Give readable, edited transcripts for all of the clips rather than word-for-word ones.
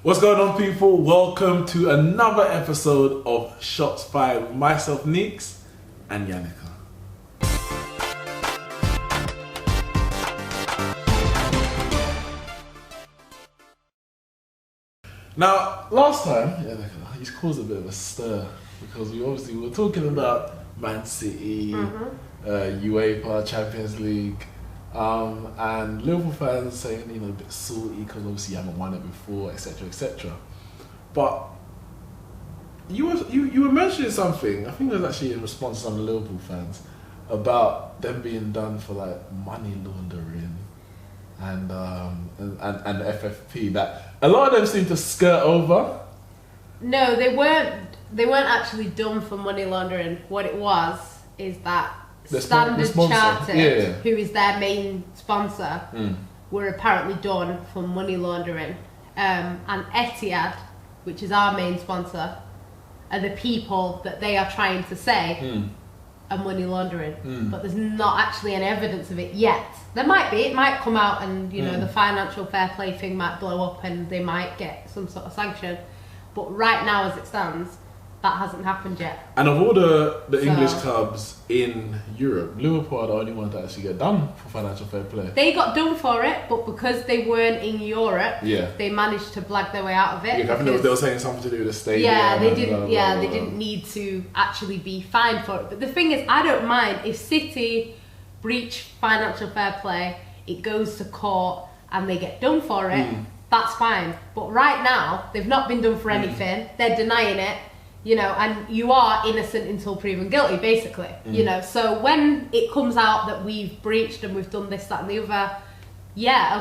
What's going on, people? Welcome to another episode of Shots Fired with myself, Neeks, and Yannicka. Now, last time, Yannicka, he's caused a bit of a stir because we were talking about Man City, UEFA, Champions League. And Liverpool fans saying, a bit salty because obviously you haven't won it before, etc., etc. But you were mentioning something. I think it was actually in response to some Liverpool fans about them being done for like money laundering and the FFP. That a lot of them seem to skirt over. No, they weren't. They weren't actually done for money laundering. What it was is that Standard Chartered, who is their main sponsor, were apparently done for money laundering. And Etihad, which is our main sponsor, are the people that they are trying to say are money laundering. But there's not actually any evidence of it yet. There might be. It might come out and, the financial fair play thing might blow up and they might get some sort of sanction. But right now, as it stands, that hasn't happened yet. And of all the English clubs in Europe, Liverpool are the only one to actually get done for financial fair play. They got done for it, but because they weren't in Europe, they managed to blag their way out of it. Yeah, I think they were saying something to do with the stadium. Yeah, they didn't. They didn't need to actually be fined for it. But the thing is, I don't mind if City breach financial fair play, it goes to court, and they get done for it. That's fine. But right now, they've not been done for anything. They're denying it. And you are innocent until proven guilty, basically. So when it comes out that we've breached and we've done this, that and the other,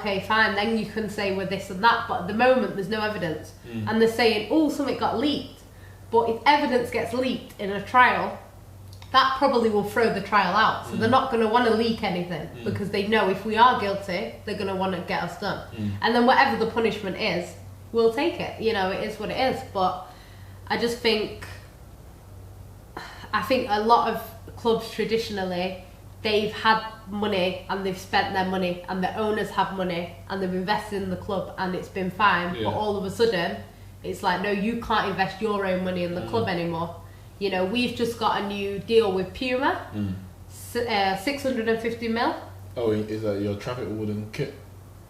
okay, fine, then you can say we're this and that. But at the moment, there's no evidence. And they're saying, something got leaked. But if evidence gets leaked in a trial, that probably will throw the trial out. So they're not going to want to leak anything because they know if we are guilty, they're going to want to get us done. And then whatever the punishment is, we'll take it. It is what it is. But I think a lot of clubs traditionally, they've had money and they've spent their money and the owners have money and they've invested in the club and it's been fine. But all of a sudden, it's like, no, you can't invest your own money in the club anymore. We've just got a new deal with Puma, 650 mil. Oh, is that your traffic warden kit?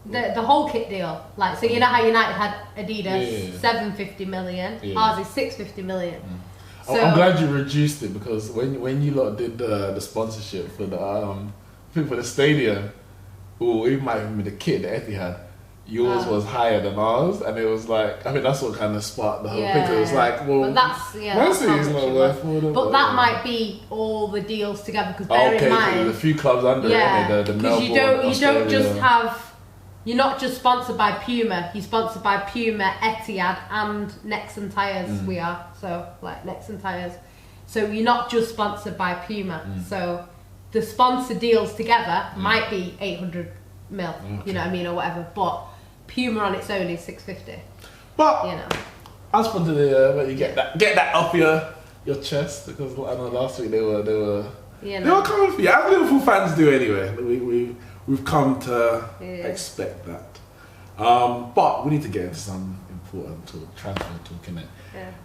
The whole kit deal, so you know how United had Adidas, 750 million, ours is 650 million. So, I'm glad you reduced it because when you lot did the sponsorship for the stadium, it might even be the kit that Etihad, yours was higher than ours, and it was like, I think that's what kind of sparked the whole thing. It was like, well, that's not worth it. But that might be all the deals together because bear in mind, there's a few clubs under it, the Melbourne, you don't just have. You're not just sponsored by Puma, you're sponsored by Puma, Etihad and Nexon Tyres we are. So Nexon Tyres. So you're not just sponsored by Puma. So the sponsor deals together might be 800 mil, you know what I mean, or whatever. But Puma on its own is 650. But I just wanted to get that off your chest because I know last week they were coming for you. As Liverpool fans do anyway. We've come to expect that. But we need to get into some important transfer talk, innit?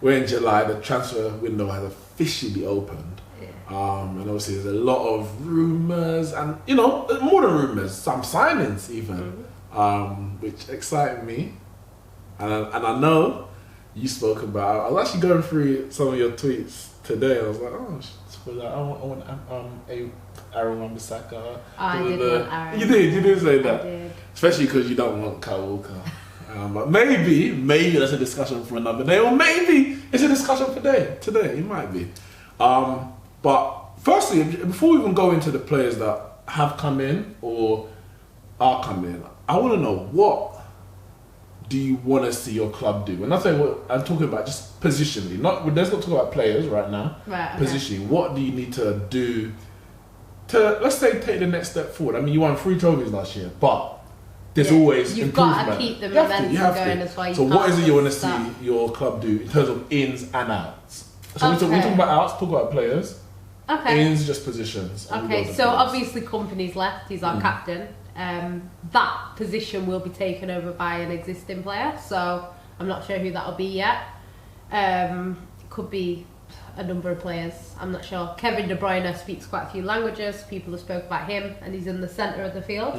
We're in July, the transfer window has officially opened. And obviously there's a lot of rumours and, more than rumours, some signings even, which excite me. And I know you spoke about, I was actually going through some of your tweets today. I was like, I want Aaron Wan-Bissaka. I did want Aaron. You did say that. I did. Especially because you don't want Kyle Walker. But maybe that's a discussion for another day, or maybe it's a discussion for today. It might be. But firstly, before we even go into the players that have come in or are coming, I want to know, what do you want to see your club do? And that's what I'm talking about, just positionally. Let's not talk about players right now. Right. Okay. Positioning. What do you need to do to, let's say, take the next step forward? I mean, you won 3 trophies last year, but there's always you've improvement. Got to keep the momentum going as well. So what is it you want to see your club do in terms of ins and outs? So we talk about outs, talk about players. Okay. Ins, just positions. Okay, so obviously Company's left, he's our captain. That position will be taken over by an existing player. So I'm not sure who that'll be yet. Could be a number of players. I'm not sure. Kevin De Bruyne speaks quite a few languages. People have spoke about him, and he's in the centre of the field.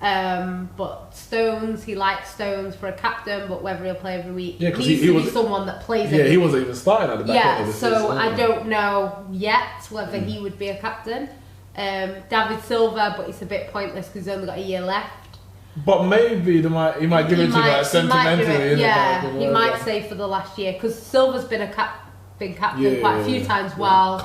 But Stones, he likes Stones for a captain, but whether he'll play every week, he needs to be someone that plays. Yeah, he wasn't even starting at the back. Yeah, so I don't know yet whether he would be a captain. David Silva, but it's a bit pointless because he's only got a year left. But maybe he might give it to like sentimentally. He might say for the last year because Silva's been captain quite a few times while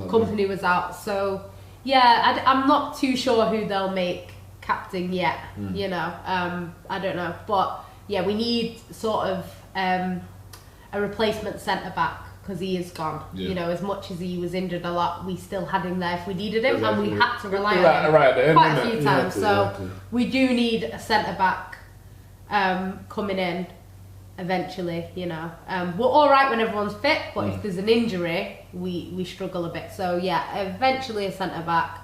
company was out. So yeah, I'm not too sure who they'll make captain yet. You know, I don't know, but yeah, we need sort of a replacement centre back. Because he is gone. You know, as much as he was injured a lot, we still had him there if we needed him, and we had to rely on him quite a few times. So we do need a centre back coming in eventually. You know, we're all right when everyone's fit, but if there's an injury, we struggle a bit. So yeah, eventually a centre back.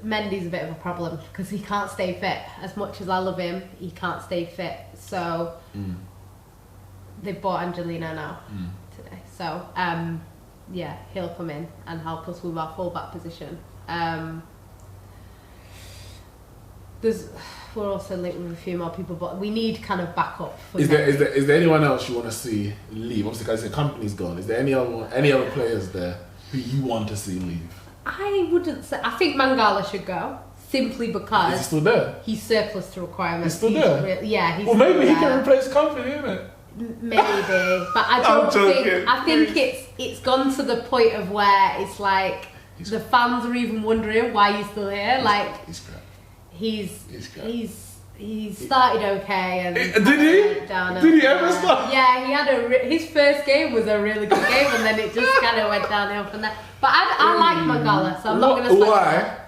Mendy's a bit of a problem because he can't stay fit. As much as I love him, he can't stay fit. So. They bought Angelino now today, so yeah, he'll come in and help us with our fullback position. We're also linked with a few more people, but we need kind of backup. Is there anyone else you want to see leave? Obviously, because the company's gone. Is there any other players there who you want to see leave? I wouldn't say. I think Mangala should go. Simply because is he still there? He's surplus to requirements. He's still there. He's well, maybe he can replace company, isn't it? Maybe, but I don't think. I think it's gone to the point of where it's like the fans are even wondering why he's still here. Like he's started okay and did he? Did he ever start? Yeah, he had his first game was a really good game, and then it just kind of went downhill from there. But I like Mangala, so I'm not going to. Why?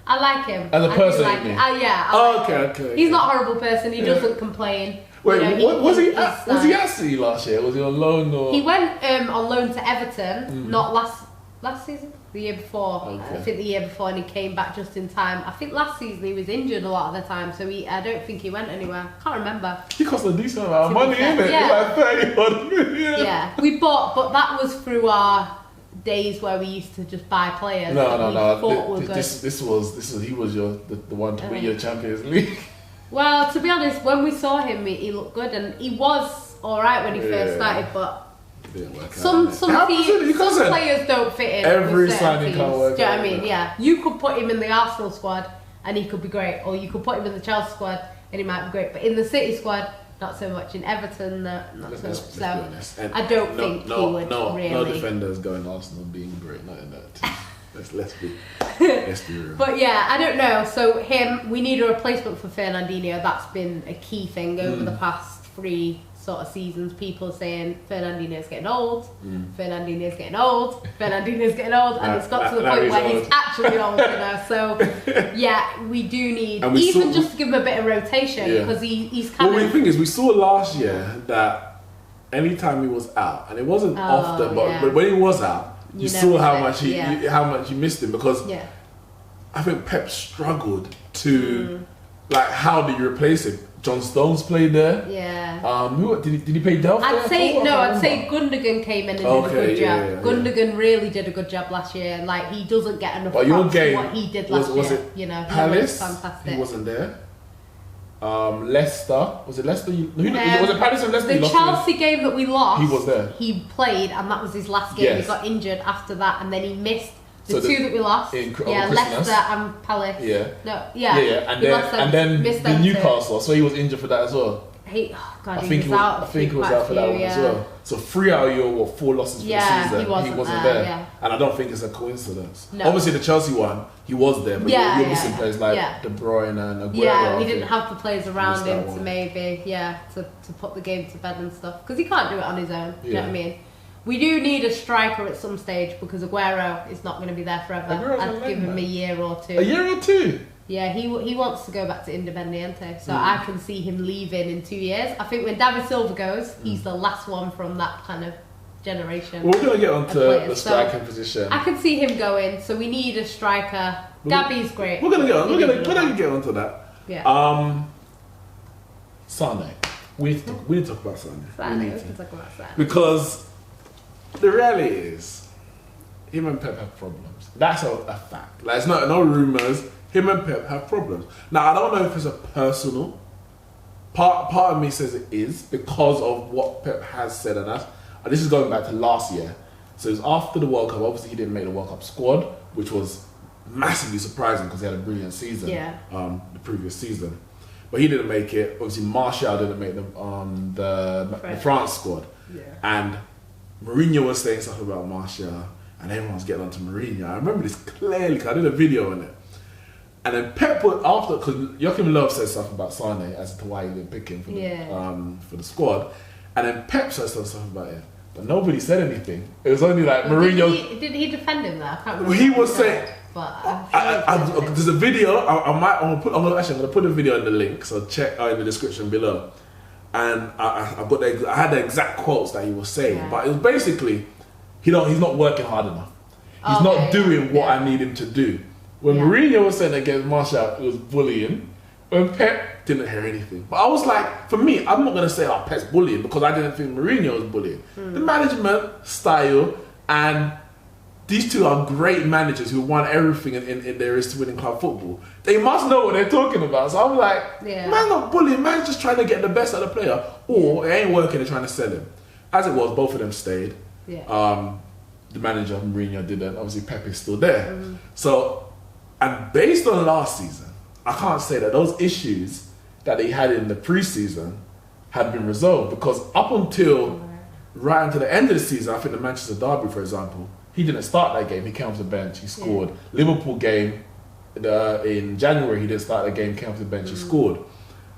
I like him as a person. Okay. He's not a horrible person. He doesn't complain. Wait, was he at City last year? Was he on loan or? He went on loan to Everton, not last season, the year before. Okay. I think the year before, and he came back just in time. I think last season he was injured a lot of the time, so I don't think he went anywhere. Can't remember. He cost a decent amount of money, innit? Yeah. Like 31 million. Yeah, we bought, but that was through our days where we used to just buy players. No. This was he was the one to win your Champions League. Well, to be honest, when we saw him, he looked good, and he was all right when he first started. But some players don't fit in. Every signing can't work. Do you know what I mean? Yeah, you could put him in the Arsenal squad, and he could be great, or you could put him in the Chelsea squad, and he might be great. But in the City squad, not so much. In Everton, not so much. So I don't think he would really. No defenders going Arsenal being great. Not in that team. Let's be real. But yeah, I don't know. So we need a replacement for Fernandinho. That's been a key thing over the past 3 sort of seasons. People saying Fernandinho's getting old, Fernandinho's getting old, Fernandinho's getting old, and it's got to the point where he's actually old, you know. So yeah, we do need just to give him a bit of rotation because he's kind of. Well, the thing is, we saw last year that anytime he was out, and it wasn't often, but when he was out. You saw how much he missed him because I think Pep struggled to how do you replace him? John Stones played there. Yeah. Did he play Delph? I'd say Gundogan came in and did a good job. Gundogan really did a good job last year. Like he doesn't get enough props for what he did last year. You know, Palace? He was fantastic. He wasn't there. Leicester. Was it Leicester? Was it Palace and Leicester? The Chelsea game that we lost. He was there. He played, and that was his last game. He got injured after that, and then he missed the 2 that we lost. Leicester and Palace. And then the Newcastle. So he was injured for that as well. I think he was out for that one as well. So 3 out of your 4 losses for the season, he wasn't there. Yeah. And I don't think it's a coincidence. No. Obviously, the Chelsea one, he was there, but you're missing players like De Bruyne and Aguero. Yeah, we didn't have the players around him to to put the game to bed and stuff. Because he can't do it on his own. You know what I mean? We do need a striker at some stage because Aguero is not going to be there forever. I'd give him a year or 2. A year or 2? Yeah, he wants to go back to Independiente, so I can see him leaving in 2 years. I think when David Silva goes, he's the last one from that kind of generation. Well, we're going to get onto the striking position. I can see him going, so we need a striker. Gabby's great. We're going to get onto that. Yeah. Sane. We need to talk about Sane. We can talk about Sane. Because the reality is, him and Pep have problems. That's a fact. Like, it's not no rumours. Him and Pep have problems. Now, I don't know if it's a personal. Part of me says it is because of what Pep has said, and this is going back to last year. So it was after the World Cup. Obviously, he didn't make the World Cup squad, which was massively surprising because he had a brilliant season. The previous season, but he didn't make it. Obviously, Martial didn't make the France squad, and Mourinho was saying stuff about Martial, and everyone's getting onto Mourinho. I remember this clearly because I did a video on it. And then Pep put after, because Joachim Löw said stuff about Sane as to why he didn't pick him for the squad, and then Pep said stuff about it, but nobody said anything. It was only like Mourinho. Did he defend him though? I can't remember. He was saying. But there's a video. I'm gonna put the video in the link, so check in the description below. And I had the exact quotes that he was saying, but it was basically he's not working hard enough. He's not doing what I need him to do. When Mourinho was saying against Martial, it was bullying. When Pep didn't hear anything. But I was like, for me, I'm not going to say, Pep's bullying because I didn't think Mourinho was bullying. The management style, and these two are great managers who won everything in there is to winning club football. They must know what they're talking about. So I'm like, man, not bullying, man's just trying to get the best out of the player. Or it ain't working, they're trying to sell him. As it was, both of them stayed. The manager, Mourinho, didn't. Obviously, Pep is still there. So, and based on last season, I can't say that those issues that they had in the pre-season had been resolved, because up until right until the end of the season, I think the Manchester Derby, for example, he didn't start that game. He came off the bench. He scored. Liverpool game in January, he didn't start the game. Came off the bench. He scored.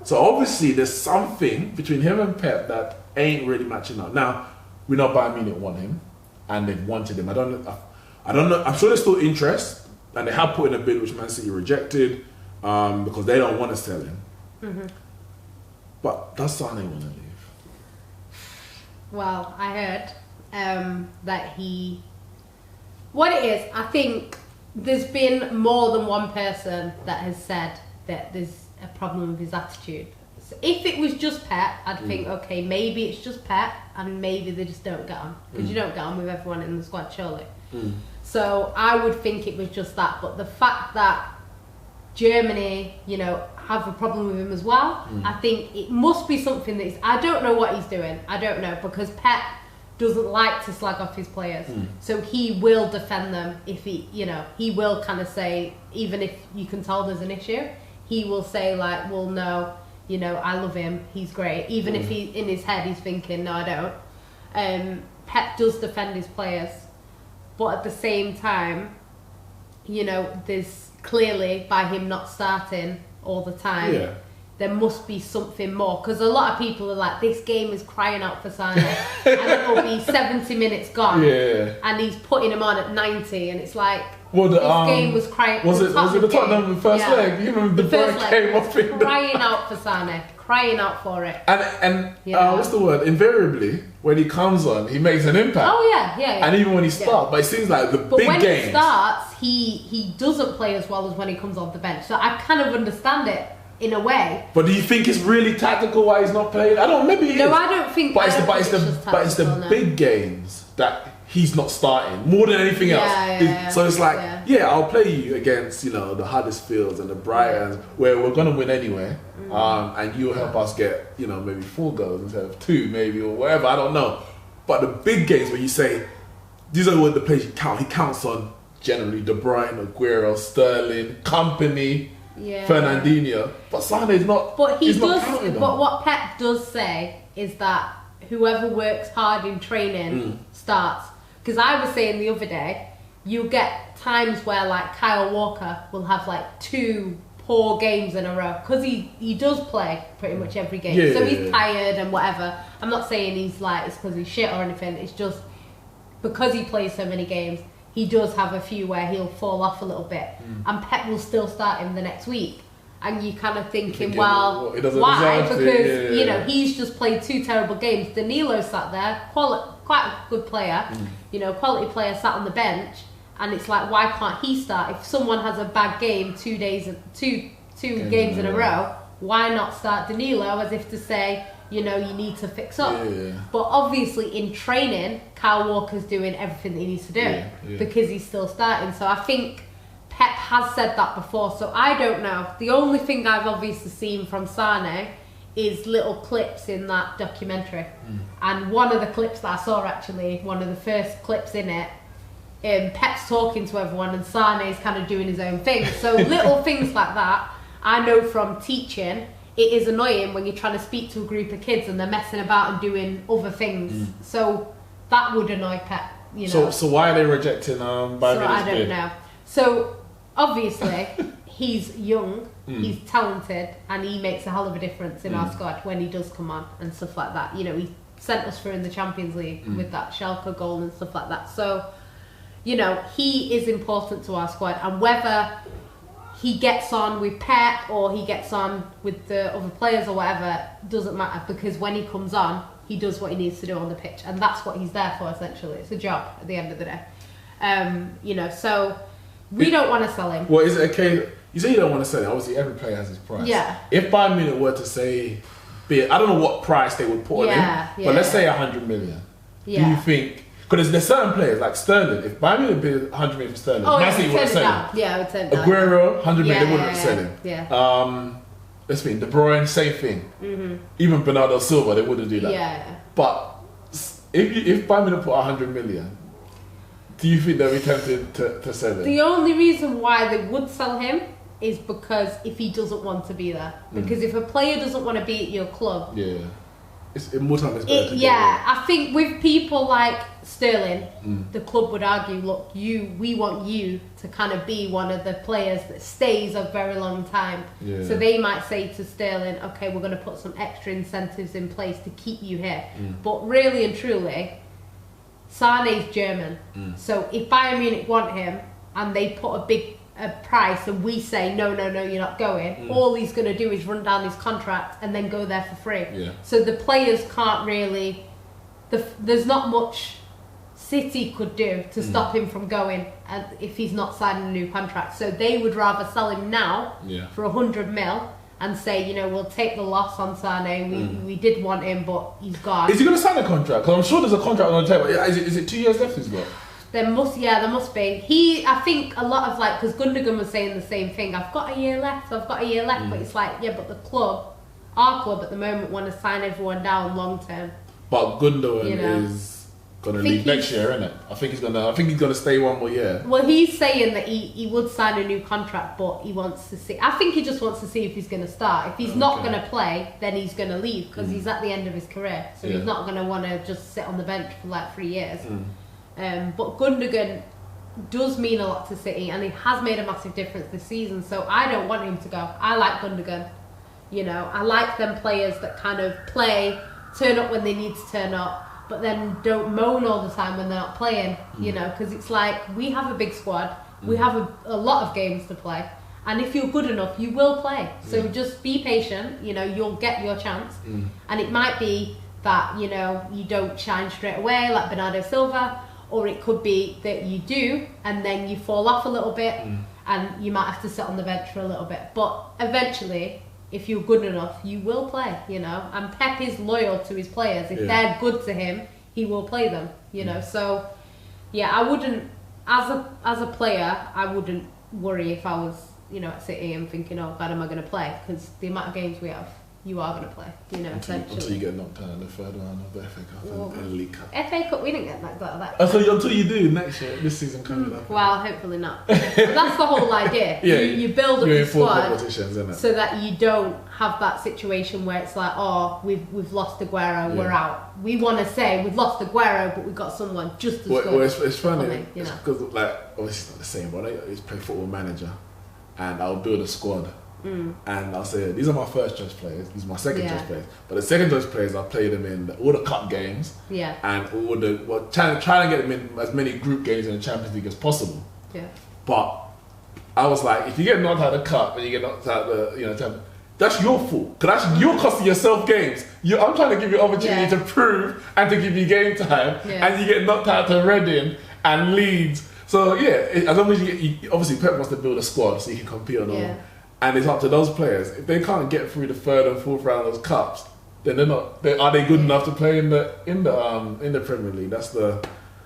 So obviously, there's something between him and Pep that ain't really matching up. Now we know Bayern Munich want him, and they've wanted him. I don't know. I'm sure there's still interest. And they have put in a bid which Man City rejected because they don't want to sell him. But does Sane want to leave? Well, I heard that what it is, I think there's been more than one person that has said that there's a problem with his attitude. So if it was just Pep, I'd think, okay, maybe it's just Pep and maybe they just don't get on. Because you don't get on with everyone in the squad, surely. So I would think it was just that, but the fact that Germany, have a problem with him as well, I think it must be something that I don't know what he's doing. I don't know, because Pep doesn't like to slag off his players, so he will defend them if he will kind of say, even if you can tell there's an issue, he will say like, well, no, I love him, he's great, even if he in his head he's thinking, no, I don't. Pep does defend his players. But at the same time, there's clearly, by him not starting all the time, there must be something more. Because a lot of people are like, this game is crying out for Sane. And it will be 70 minutes gone. And he's putting him on at 90. And it's like, this game was crying. Was it the Tottenham first leg? You remember the Bruyne came off in crying out for Sane. Crying out for it. And what's the word? Invariably, when he comes on, he makes an impact. Oh yeah. And even when he starts, but it seems like the big games. But when he starts, he doesn't play as well as when he comes off the bench. So I kind of understand it in a way. But do you think it's really tactical why he's not playing? I don't. Maybe. No, I don't think. But it's the big games that he's not starting more than anything else. So it's like, I'll play you against the Huddersfields and the Brightons where we're gonna win anyway, and you'll help us get maybe 4 goals instead of 2 maybe, or whatever, I don't know. But the big games where you say these are what the players he counts on generally: De Bruyne, Aguero, Sterling, Company, Fernandinho. But Sane's not. But he's not counting on. But what Pep does say is that whoever works hard in training starts. Because I was saying the other day, you get times where like Kyle Walker will have like 2 poor games in a row, because he does play pretty much every game. So he's tired and whatever. I'm not saying he's like it's because he's shit or anything. It's just because he plays so many games, he does have a few where he'll fall off a little bit, and Pep will still start him the next week. And you kind of thinking, well, why? Because he's just played 2 terrible games. Danilo sat there, quite a good player, quality player, sat on the bench, and it's like, why can't he start? If someone has a bad game 2 games in a row, why not start Danilo, as if to say, you know, you need to fix up. Yeah. But obviously in training, Kyle Walker's doing everything that he needs to do because he's still starting. So I think Pep has said that before, so I don't know. The only thing I've obviously seen from Sane is little clips in that documentary. And one of the clips that I saw, actually, one of the first clips in it, Pep's talking to everyone and Sane's kind of doing his own thing. So little things like that, I know from teaching, it is annoying when you're trying to speak to a group of kids and they're messing about and doing other things. So that would annoy Pep, you know. So why are they rejecting Bayern Munich? I don't know. So obviously he's young, he's talented, and he makes a hell of a difference in our squad when he does come on and stuff like that. You know, he sent us through in the Champions League with that Schalke goal and stuff like that. So, you know, he is important to our squad, and whether he gets on with Pep or he gets on with the other players or whatever doesn't matter, because when he comes on, he does what he needs to do on the pitch, and that's what he's there for. Essentially, it's a job at the end of the day. You know, so we don't want to sell him. Well, is it okay? You say you don't want to sell him. Obviously, every player has his price. Yeah. If Bayern Munich were to say, I don't know what price they would put on him, but let's say 100 million. Yeah. Do you think? Because there's certain players like Sterling. If Bayern Munich bid 100 million for Sterling, Man City wouldn't sell him. Yeah, I would sell him. Aguero, 100 million, they wouldn't sell him. Yeah. Let's think. De Bruyne, same thing. Even Bernardo Silva, they wouldn't do that. Yeah. But if Bayern Munich put 100 million, do you think they'll be tempted to sell him? The only reason why they would sell him is because if he doesn't want to be there. Because if a player doesn't want to be at your club, it's more time it's better to get I think with people like Sterling, the club would argue, look, we want you to kind of be one of the players that stays a very long time. Yeah. So they might say to Sterling, okay, we're going to put some extra incentives in place to keep you here. But really and truly, Sane's German. So if Bayern Munich want him and they put a price and we say no, you're not going, all he's going to do is run down his contract and then go there for free. So the players can't really, there's not much City could do to stop him from going if he's not signing a new contract. So they would rather sell him now for 100 mil and say, you know, we'll take the loss on Sane. We did want him, but he's gone. Is he going to sign a contract? Because I'm sure there's a contract on the table. Is it 2 years left he's got? There must be. I think a lot of, like, because Gundogan was saying the same thing. I've got a year left. But it's like, yeah, but the club, our club at the moment, want to sign everyone down long term. But Gundogan is gonna leave next year, isn't it? I think he's gonna stay one more year. Well, he's saying that he would sign a new contract, but he wants to see. I think he just wants to see if he's gonna start. If he's not gonna play, then he's gonna leave because he's at the end of his career. So he's not gonna want to just sit on the bench for like 3 years. But Gundogan does mean a lot to City, and he has made a massive difference this season. So I don't want him to go. I like Gundogan. You know, I like them players that kind of play, turn up when they need to turn up, but then don't moan all the time when they're not playing. You know, because it's like we have a big squad, we have a lot of games to play, and if you're good enough, you will play. So just be patient. You know, you'll get your chance, and it might be that, you know, you don't shine straight away like Bernardo Silva. Or it could be that you do, and then you fall off a little bit, and you might have to sit on the bench for a little bit. But eventually, if you're good enough, you will play, you know. And Pep is loyal to his players. If they're good to him, he will play them, you know. So, yeah, I wouldn't, as a player, I wouldn't worry if I was, you know, at City and thinking, oh, God, am I going to play? Because the amount of games we have, you are going to play, you know, essentially. Until you get knocked out in the third round of the FA Cup and the League Cup. FA Cup, we didn't get knocked out of that. Until you do next year, this season coming up. Well, hopefully not. But that's the whole idea. You build up your squad so that you don't have that situation where it's like, oh, we've lost Aguero, we're out. We want to say we've lost Aguero, but we've got someone just as good. Well, it's funny, because like, obviously it's not the same, but I used to play Football Manager, and I'll build a squad. And I'll say, these are my first choice players, these are my second choice players. But the second choice players, I'll play them in all the cup games. And all the, trying to get them in as many group games in the Champions League as possible. But I was like, if you get knocked out of the cup and you get knocked out of the, you know, that's your fault. Because actually you're costing yourself games. I'm trying to give you an opportunity to prove and to give you game time. And you get knocked out to Reading and Leeds. So yeah, as long as you obviously Pep wants to build a squad so you can compete on all. and it's up to those players. If they can't get through the third and fourth round of those cups, then they're not. Are they good enough to play in the Premier League? That's the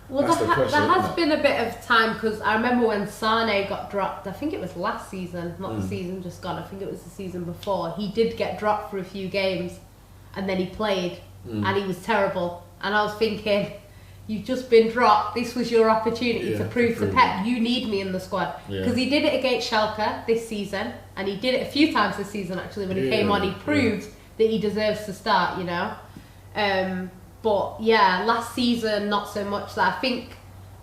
question. There has been a bit of time because I remember when Sane got dropped. I think it was last season, not the season just gone. I think it was the season before. He did get dropped for a few games, and then he played, and he was terrible. And I was thinking, you've just been dropped. This was your opportunity to prove to Pep, you need me in the squad. Because he did it against Schalke this season, and he did it a few times this season actually. When he came on, he proved that he deserves to start. You know. But yeah, last season not so much. That I think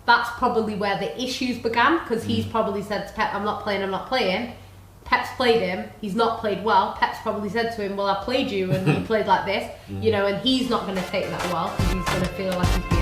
that's probably where the issues began because he's probably said to Pep, I'm not playing. Pep's played him, he's not played well. Pep's probably said to him, well, I played you and you played like this, you know, and he's not going to take that well because he's going to feel like he's